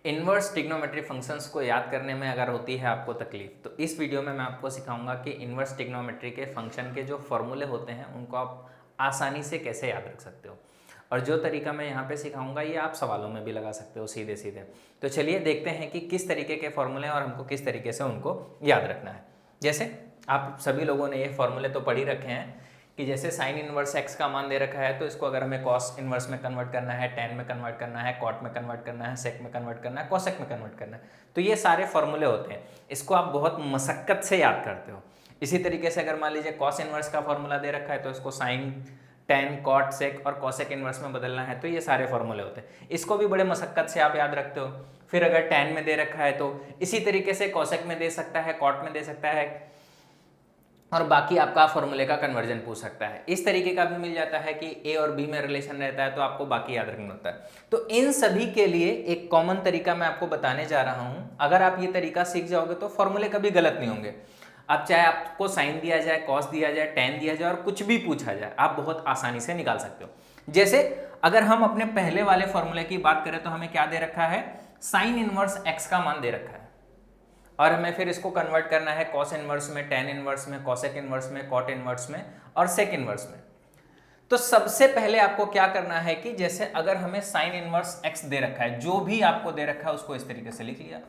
Inverse trigonometry functions को याद करने में अगर होती है आपको तकलीफ, तो इस वीडियो में मैं आपको सिखाऊंगा कि इन्वर्स ट्रिग्नोमेट्री के फंक्शन के जो फॉर्मूले होते हैं उनको आप आसानी से कैसे याद रख सकते हो। और जो तरीका मैं यहाँ पे सिखाऊंगा ये आप सवालों में भी लगा सकते हो सीधे सीधे। तो चलिए देखते हैं कि किस तरीके के फॉर्मूले और हमको किस तरीके से उनको याद रखना है। जैसे आप सभी लोगों ने ये फॉर्मूले तो पढ़ ही रखे हैं कि जैसे साइन इनवर्स एक्स का मान दे रखा है, तो इसको अगर हमें कॉस इनवर्स में कन्वर्ट करना है, टेन में कन्वर्ट करना है, कॉट में कन्वर्ट करना है, सेक में कन्वर्ट करना है, कॉसेक में कन्वर्ट करना है, तो ये सारे फॉर्मूले होते हैं। इसको आप बहुत मशक्कत से याद करते हो। इसी तरीके से अगर मान लीजिए कॉस इनवर्स का फॉर्मूला दे रखा है, तो इसको साइन, टेन, कॉट, सेक और कॉसेक इनवर्स में बदलना है, तो ये सारे फॉर्मूले होते हैं। इसको भी बड़े मशक्कत से आप याद रखते हो। फिर अगर टेन में दे रखा है तो इसी तरीके से कॉसेक में दे सकता है, कॉट में दे सकता है, और बाकी आपका फॉर्मूले का कन्वर्जन पूछ सकता है। इस तरीके का भी मिल जाता है कि ए और बी में रिलेशन रहता है, तो आपको बाकी याद रखना होता है। तो इन सभी के लिए एक कॉमन तरीका मैं आपको बताने जा रहा हूं। अगर आप ये तरीका सीख जाओगे तो फॉर्मूले कभी गलत नहीं होंगे। अब चाहे आपको साइन दिया जाए, कॉस दिया जाए, टेन दिया जाए और कुछ भी पूछा जाए, आप बहुत आसानी से निकाल सकते हो। जैसे अगर हम अपने पहले वाले फॉर्मूले की बात करें तो हमें क्या दे रखा है, साइन इनवर्स एक्स का मान दे रखा है, और हमें फिर इसको कन्वर्ट करना है कॉस इनवर्स में, टेन इनवर्स में, कॉसेक इनवर्स में, कॉट इनवर्स में और सेक इनवर्स में। तो सबसे पहले आपको क्या करना है कि जैसे अगर हमें साइन इनवर्स एक्स दे रखा है, जो भी आपको दे रखा है उसको इस तरीके से लिख लिया।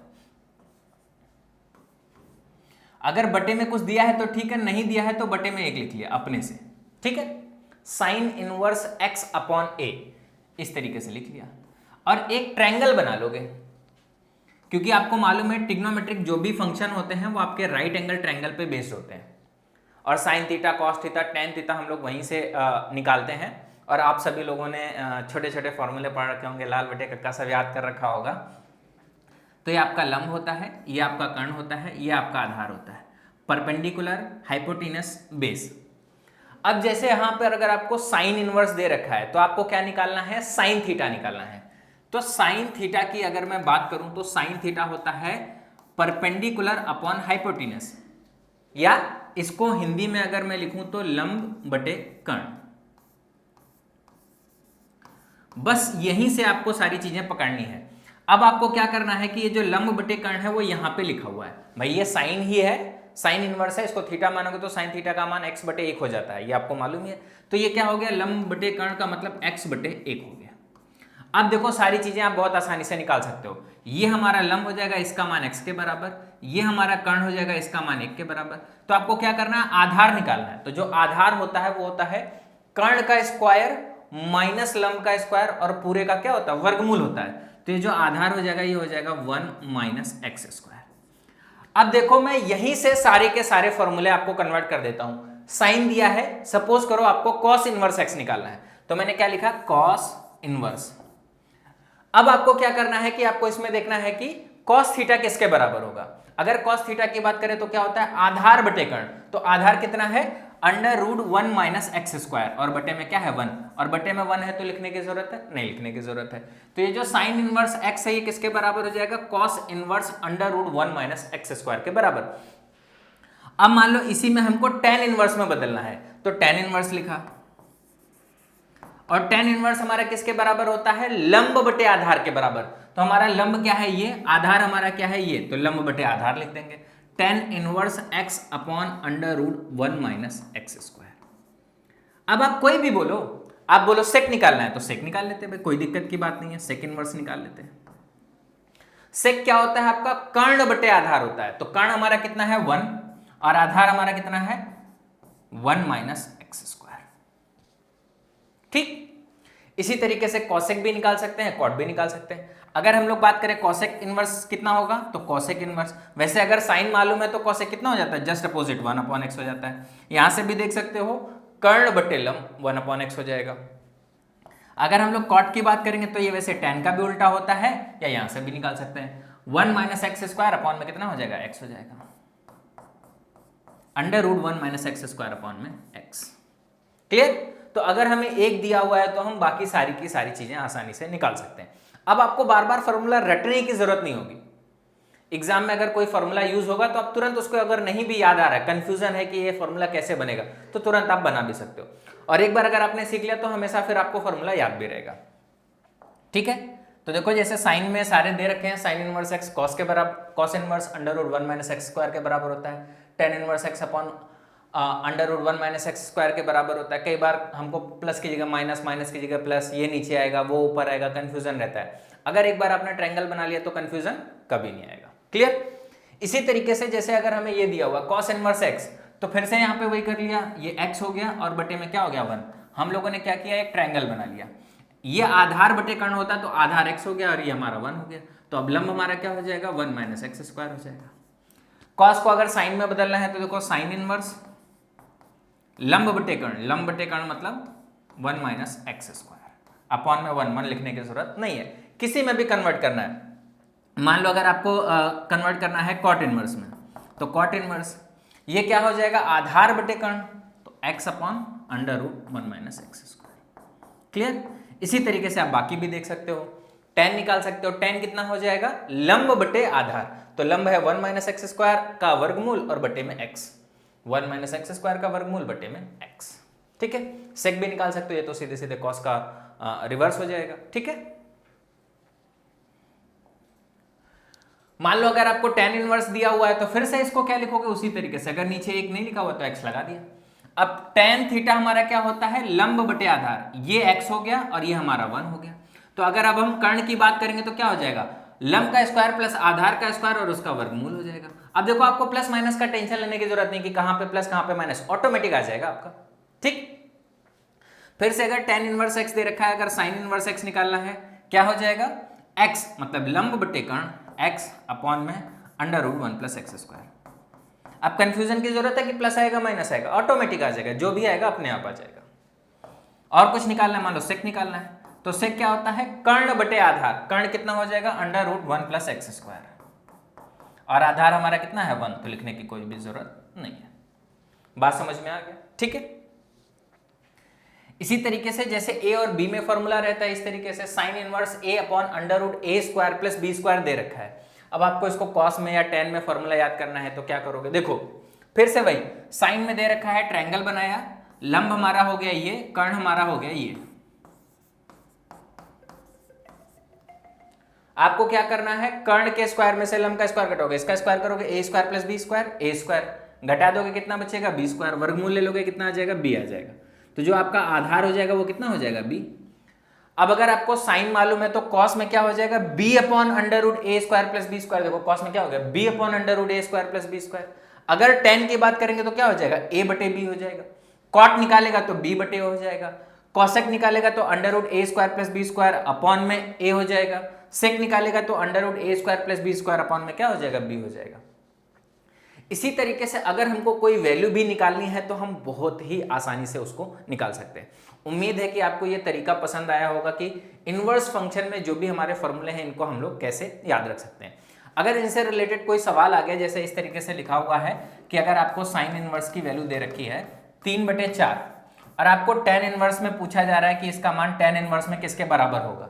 अगर बटे में कुछ दिया है तो ठीक है, नहीं दिया है तो बटे में एक लिख लिया अपने से, ठीक है। साइन इनवर्स एक्स अपॉन ए इस तरीके से लिख लिया, और एक ट्रायंगल बना लोगे, क्योंकि आपको मालूम है ट्रिग्नोमेट्रिक जो भी फंक्शन होते हैं वो आपके राइट एंगल ट्रायंगल पे बेस्ड होते हैं। और sine theta, cos theta, tan theta हम लोग वहीं से निकालते हैं। और आप सभी लोगों ने छोटे छोटे फॉर्मूले पढ़ रखे होंगे, लाल बटे कक्का सब याद कर रखा होगा। तो ये आपका लंब होता है, ये आपका कर्ण होता है, ये आपका आधार होता है, परपेंडिकुलर, हाइपोटेनस, बेस। अब जैसे यहाँ पर अगर आपको साइन इनवर्स दे रखा है तो आपको क्या निकालना है, साइन थीटा निकालना है। तो साइन थीटा की अगर मैं बात करूं तो साइन थीटा होता है परपेंडिकुलर अपॉन हाइपोटेनस, या इसको हिंदी में अगर मैं लिखूं तो लंब बटे कर्ण। बस यहीं से आपको सारी चीजें पकड़नी है। अब आपको क्या करना है कि ये जो लंब बटे कर्ण है वो यहां पे लिखा हुआ है। भाई ये साइन ही है, साइन इनवर्स है, इसको थीटा मानोगे तो साइन थीटा का मान x बटे 1 हो जाता है, ये आपको मालूम है। तो ये क्या हो गया, लंब बटे कर्ण का मतलब x बटे 1 हो गया। अब देखो सारी चीजें आप बहुत आसानी से निकाल सकते हो। ये हमारा लंब हो जाएगा, इसका मान x के बराबर, ये हमारा कर्ण हो जाएगा, इसका मान 1 के बराबर। तो आपको क्या करना है, आधार निकालना है। तो जो आधार होता है वो होता है कर्ण का स्क्वायर माइनस लंब का स्क्वायर, और पूरे का क्या होता है, वर्गमूल होता है। तो ये जो आधार हो जाएगा ये हो जाएगा 1 माइनस एक्स स्क्वायर। अब देखो मैं यहीं से सारे के सारे फॉर्मूले आपको कन्वर्ट कर देता हूं। साइन दिया है, सपोज करो आपको कॉस इनवर्स एक्स निकालना है, तो मैंने क्या लिखा, कॉस इनवर्स। अब आपको क्या करना है कि आपको इसमें देखना है कि cos थीटा किसके बराबर होगा। अगर cos थीटा की बात करें तो क्या होता है, आधार बटे कर्ण। तो आधार कितना है, under root 1 minus x square, और बटे में क्या है 1, और बटे में 1 है तो लिखने की जरूरत है, नहीं लिखने की जरूरत है। तो ये जो साइन इनवर्स एक्स है ये किसके बराबर हो जाएगा, cos inverse under root 1 minus x square के बराबर। अब मान लो इसी में हमको tan इनवर्स में बदलना है, तो tan इनवर्स लिखा, और tan इनवर्स हमारा किसके बराबर होता है, लंब बटे आधार के बराबर। तो हमारा लंब क्या है ये, आधार हमारा क्या है ये, तो लंब बटे आधार लिख देंगे, tan inverse x upon under root 1 minus x square. अब आप कोई भी बोलो, आप बोलो सेक निकालना है तो सेक निकाल लेते हैं, कोई दिक्कत की बात नहीं है, सेक इनवर्स निकाल लेते हैं। सेक क्या होता है आपका, कर्ण बटे आधार होता है। तो कर्ण हमारा कितना है 1, और आधार हमारा कितना है 1 माइनस एक्स स्क्वायर, ठीक। इसी तरीके से कॉसेक भी निकाल सकते हैं, कॉट भी निकाल सकते हैं। अगर हम लोग बात करें कॉसेक इनवर्स कितना होगा, तो कॉसेक इनवर्स, वैसे अगर साइन मालूम है तो कॉसेक कितना हो जाता है, जस्ट अपोजिट 1 अपॉन एक्स हो जाता है। यहां से भी देख सकते हो कर्ण बटे लंब 1 अपॉन एक्स हो जाएगा। अगर हम लोग कॉट की बात करेंगे तो ये वैसे tan का भी उल्टा होता है, या यहां से भी निकाल सकते हैं, 1 माइनस एक्स स्क्वायर अपॉन में कितना हो जाएगा, एक्स हो जाएगा, under root 1 minus x square upon में एक्स। क्लियर। तो अगर हमें एक दिया हुआ है तो हम बाकी सारी की सारी चीजें आसानी से निकाल सकते हैं। अब आपको बार बार फॉर्मूला रटने की जरूरत नहीं होगी। एग्जाम में अगर कोई फॉर्मूला यूज होगा तो आप तुरंत उसको, अगर नहीं भी याद आ रहा है, कंफ्यूजन है कि ये फॉर्मूला कैसे बनेगा, तो तुरंत आप बना भी सकते हो। और एक बार अगर आपने सीख लिया तो हमेशा फिर आपको फॉर्मूला याद भी रहेगा, ठीक है। तो देखो जैसे साइन में सारे दे रखे हैं, साइन इनवर्स एक्स कॉस के बराबर, cos inverse under root 1 minus x square के बराबर होता है, tan inverse x upon under root 1 minus x square के बराबर होता है। कई बार हमको प्लस की जगह माइनस, माइनस की जगह प्लस, ये नीचे आएगा वो ऊपर आएगा, कंफ्यूजन रहता है। अगर एक बार आपने ट्रायंगल बना लिया तो कंफ्यूजन कभी नहीं आएगा। क्लियर? इसी तरीके से जैसे अगर हमें ये दिया हुआ कॉस इनवर्स एक्स, तो फिर से यहाँ पे वही कर लिया, ये x हो गया और बटे में क्या हो गया 1। हम लोगों ने क्या किया, एक ट्रायंगल बना लिया। ये आधार बटे कर्ण होता तो आधार x हो गया और ये हमारा 1 हो गया। तो अब लंब हमारा क्या हो जाएगा, 1 माइनस एक्स स्क्वायर हो जाएगा। कॉस को अगर साइन में बदलना है तो देखो साइन इनवर्स लंब बटे कर्ण, लंब बटे कर्ण मतलब 1 माइनस एक्स स्क्वायर अपॉन में 1 लिखने की जरूरत नहीं है, किसी में भी कन्वर्ट करना है। मान लो अगर आपको कन्वर्ट करना है कॉट इनवर्स में, तो कॉट इनवर्स ये क्या हो जाएगा, आधार बटे कर्ण, तो x upon under root 1 minus x square. Clear? इसी तरीके से आप बाकी भी देख सकते हो, tan निकाल सकते हो। tan कितना हो जाएगा, लंब बटे आधार, तो लंब है 1 माइनस एक्स स्क्वायर का वर्गमूल और बटे में x, 1 माइनस एक्स स्क्वायर का वर्गमूल बटे में x। ठीक है? सेक भी निकाल सकते हो, ये तो सीधे सीधे कॉस का रिवर्स हो जाएगा। ठीक है? मान लो अगर आपको tan इनवर्स दिया हुआ है तो फिर से इसको क्या लिखोगे, उसी तरीके से। अगर नीचे एक नहीं लिखा हुआ तो x लगा दिया। अब tan थीटा हमारा क्या होता है, लंब बटे आधार, ये x हो गया और ये हमारा 1 हो गया। तो अगर अब हम कर्ण की बात करेंगे तो क्या हो जाएगा, लंब का स्क्वायर प्लस आधार का स्क्वायर और उसका वर्गमूल हो जाएगा। अब देखो आपको प्लस माइनस का टेंशन लेने की जरूरत नहीं कि कहां पे प्लस कहां पे माइनस, ऑटोमेटिक आ जाएगा आपका। ठीक? फिर से अगर tan इनवर्स x दे रखा है, अगर sin इनवर्स x निकालना है, क्या हो जाएगा, x मतलब लंब बटे कर्ण x अपॉन में under root 1 plus x square. अब कंफ्यूजन की जरूरत है कि प्लस आएगा माइनस आएगा, ऑटोमेटिक आ जाएगा, जो भी आएगा अपने आप आ जाएगा। और कुछ निकालना है, मान लो सेक निकालना है, तो सेक क्या होता है, कर्ण बटे आधार, कर्ण कितना हो जाएगा, under root 1 plus x square, और आधार हमारा कितना है 1, तो लिखने की कोई भी जरूरत नहीं है। बात समझ में आ गया? ठीक है? इसी तरीके से जैसे a और b में फॉर्मूला रहता है, इस तरीके से sine inverse a upon under root a square plus b square दे रखा है। अब आपको इसको कॉस में या tan में फॉर्मूला याद करना है तो क्या करोगे, देखो फिर से वही, साइन में दे रखा है, ट्रायंगल बनाया, लंब हमारा हो गया ये, कर्ण हमारा हो गया ये। आपको क्या करना है, कर्ण के स्क्वायर में से लंब का स्क्वायर घटाओगे, इसका स्क्वायर करोगे a square plus b square, a square घटा दोगे कितना बचेगा, b स्क्वायर, वर्गमूल ले लोगे कितना आ जाएगा, b आ जाएगा। तो जो आपका आधार हो जाएगा वो कितना हो जाएगा, b। अब अगर आपको साइन मालूम है तो कॉस में क्या हो जाएगा, b upon under root a square plus b square. देखो कॉस में क्या हो गया, b upon under root a square plus b square. अगर tan की बात करेंगे तो क्या हो जाएगा, a बटे b हो जाएगा। कॉट निकालेगा तो b बटे हो जाएगा, कॉसेक निकालेगा तो under root a square plus b square upon में a हो जाएगा, सेक निकालेगा तो under root a square plus b square upon में क्या हो जाएगा, b हो जाएगा। इसी तरीके से अगर हमको कोई वैल्यू भी निकालनी है तो हम बहुत ही आसानी से उसको निकाल सकते हैं। उम्मीद है कि आपको ये तरीका पसंद आया होगा कि इनवर्स फंक्शन में जो भी हमारे फॉर्मूले हैं इनको हम लोग कैसे याद रख सकते हैं। अगर इनसे रिलेटेड कोई सवाल आ गया, जैसे इस तरीके से लिखा हुआ है कि अगर आपको साइन इनवर्स की वैल्यू दे रखी है 3/4 और आपको tan इनवर्स में पूछा जा रहा है कि इसका मान tan इनवर्स में किसके बराबर होगा,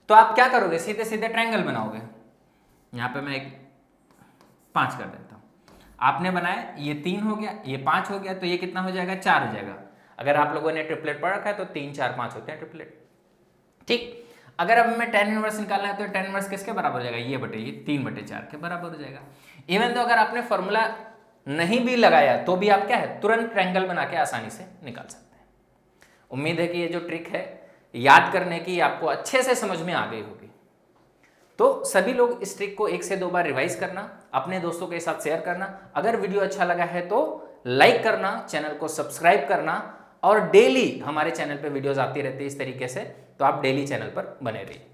तो आप क्या करोगे, सीधे सीधे ट्रायंगल बनाओगे। यहाँ पे मैं एक 5 कर देता हूँ, आपने बनाया, ये 3 हो गया, ये 5 हो गया, तो ये कितना हो जाएगा, 4 हो जाएगा। अगर आप लोगों ने ट्रिपलेट पढ़ रखा है तो 3 4 5 होते हैं ट्रिपलेट। ठीक? अगर अब हमें tan इनवर्स निकालना है तो tan इनवर्स किसके बराबर हो जाएगा, ये बटे ये 3/4 के बराबर हो जाएगा। इवन तो अगर आपने फॉर्मूला नहीं भी लगाया तो भी आप क्या है, तुरंत ट्रायंगल बना के आसानी से निकाल सकते हैं। उम्मीद है कि ये जो ट्रिक है याद करने की आपको अच्छे से समझ में आ गई होगी। तो सभी लोग इस ट्रिक को 1 से 2 बार रिवाइज करना, अपने दोस्तों के साथ शेयर करना। अगर वीडियो अच्छा लगा है तो लाइक करना, चैनल को सब्सक्राइब करना, और डेली हमारे चैनल पे वीडियोस आती रहती है इस तरीके से, तो आप डेली चैनल पर बने रहिए।